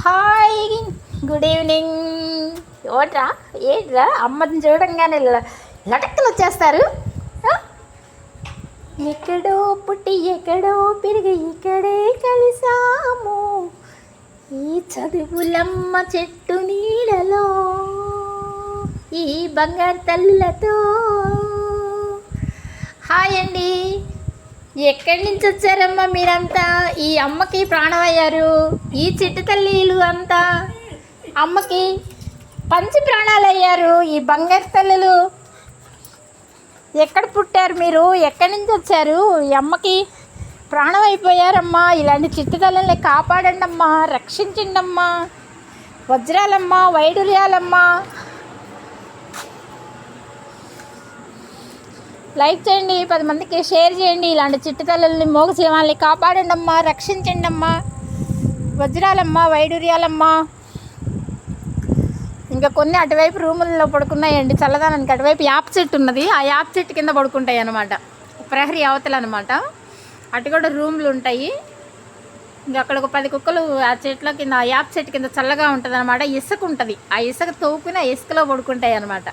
Hi, good evening. ఏంట్రా అమ్మని చూడంగానే లటక్కలు వచ్చేస్తారు. ఎక్కడో పుట్టి ఎక్కడో పెరిగి ఇక్కడే కలిసాము ఈ చదువులమ్మ చెట్టు నీడలో ఈ బంగారు తల్లులతో. హాయ్ అండి, ఎక్కడి నుంచి వచ్చారమ్మా మీరంతా? ఈ అమ్మకి ప్రాణం అయ్యారు. ఈ చిట్టు తల్లిలు అంతా అమ్మకి పంచి ప్రాణాలు అయ్యారు. ఈ బంగారు తల్లులు ఎక్కడ పుట్టారు మీరు? ఎక్కడి నుంచి వచ్చారు? ఈ అమ్మకి ప్రాణం అయిపోయారమ్మా. ఇలాంటి చిట్టు తల్లుల్ని కాపాడండి అమ్మా, రక్షించండి అమ్మా. వజ్రాలమ్మా, వైడూర్యాలమ్మా. లైక్ చేయండి, 10 మందికి షేర్ చేయండి. ఇలాంటి చిట్టు తల్లుల్ని, మోగ జీవాల్ని కాపాడండి అమ్మా, రక్షించండి అమ్మా. వజ్రాలమ్మ, వైడూర్యాలమ్మ. ఇంకా కొన్ని అటువైపు రూముల్లో పడుకున్నాయండి చల్లదానానికి. అటువైపు యాప చెట్టు ఉన్నది, ఆ యాప చెట్టు కింద పడుకుంటాయి అన్నమాట. ప్రహరీ అవతల అనమాట. అటు కూడా రూమ్లు ఉంటాయి. ఇంకా అక్కడ ఒక 10 కుక్కలు ఆ చెట్ల కింద, ఆ యాప చెట్టు కింద చల్లగా ఉంటుంది అనమాట. ఇసుక ఉంటుంది, ఆ ఇసుక తోపుకుని ఆ ఇసుకలో పడుకుంటాయి అనమాట.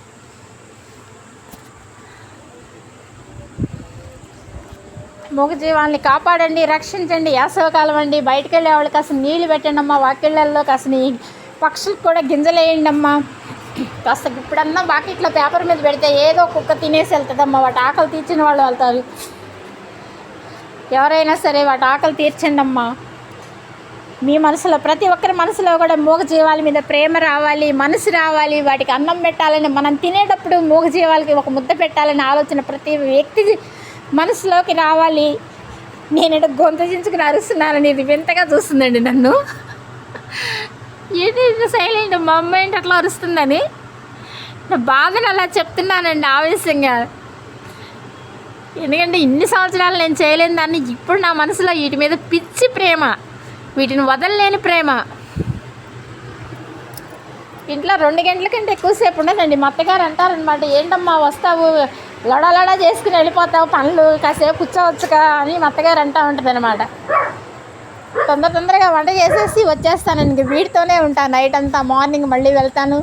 మూగజీవాల్ని కాపాడండి, రక్షించండి. వేసవకాలం అండి, బయటకు వెళ్ళే వాళ్ళు కాస్త నీళ్ళు పెట్టండి అమ్మా. వాకిళ్ళల్లో కాస్త పక్షులకు కూడా గింజలేయండి అమ్మా. కాస్త ఇప్పుడన్నా బాకెట్లో పేపర్ మీద పెడితే ఏదో కుక్క తినేసి వెళ్తుందమ్మా. వాటి ఆకలి తీర్చిన వాళ్ళు వెళ్తారు. ఎవరైనా సరే వాటి ఆకలి తీర్చండి అమ్మా. మీ మనసులో, ప్రతి ఒక్కరి మనసులో కూడా మూగజీవాల మీద ప్రేమ రావాలి, మనసు రావాలి. వాటికి అన్నం పెట్టాలని, మనం తినేటప్పుడు మూగజీవాలకి ఒక ముద్ద పెట్టాలని ఆలోచన ప్రతి వ్యక్తి మనసులోకి రావాలి. నేను గొంతు చించుకుని అరుస్తున్నానని ఇది వింతగా చూస్తుందండి నన్ను. ఏంటి సైలెంట్, మా అమ్మ ఏంటి అట్లా అరుస్తుందని నా బాధను అలా చెప్తున్నానండి ఆవేశంగా. ఎందుకంటే ఇన్ని సంవత్సరాలు నేను చేయలేని దాన్ని ఇప్పుడు నా మనసులో వీటి మీద పిచ్చి ప్రేమ, వీటిని వదలలేని ప్రేమ. ఇంట్లో 2 గంటల కంటే ఎక్కువసేపు ఉండదండి. మా అత్తగారు అంటారనమాట, ఏంటమ్మా వస్తావు, లడలడా చేసుకుని వెళ్ళిపోతావు, పనులు కాసేపు కూర్చోవచ్చుగా అని మా అత్తగారు అంటూ ఉంటుంది అనమాట. తొందరగా వంట చేసేసి వచ్చేస్తాను. ఇంక వీటితోనే ఉంటాను నైట్ అంతా. మార్నింగ్ మళ్ళీ వెళ్తాను,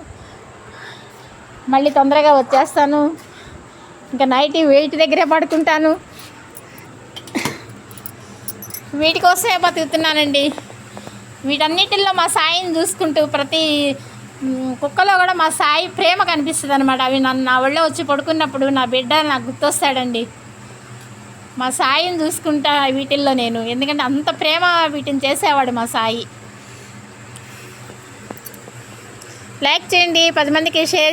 మళ్ళీ తొందరగా వచ్చేస్తాను. ఇంకా నైట్ వీటి దగ్గరే పడుకుంటాను. వీటి కోసమే బతుకుతున్నానండి. వీటన్నిటిల్లో మా సాయిని చూసుకుంటూ, ప్రతి కుక్కలో కూడా మా సాయి ప్రేమ కనిపిస్తుంది అనమాట. అవి నా ఒళ్ళో వచ్చి పడుకున్నప్పుడు నా బిడ్డ నాకు గుర్తొస్తాడండి. మా సాయిని చూసుకుంటా వీటిల్లో నేను, ఎందుకంటే అంత ప్రేమ వీటిని చేసేవాడు మా సాయి. లైక్ చేయండి, 10 మందికి షేర్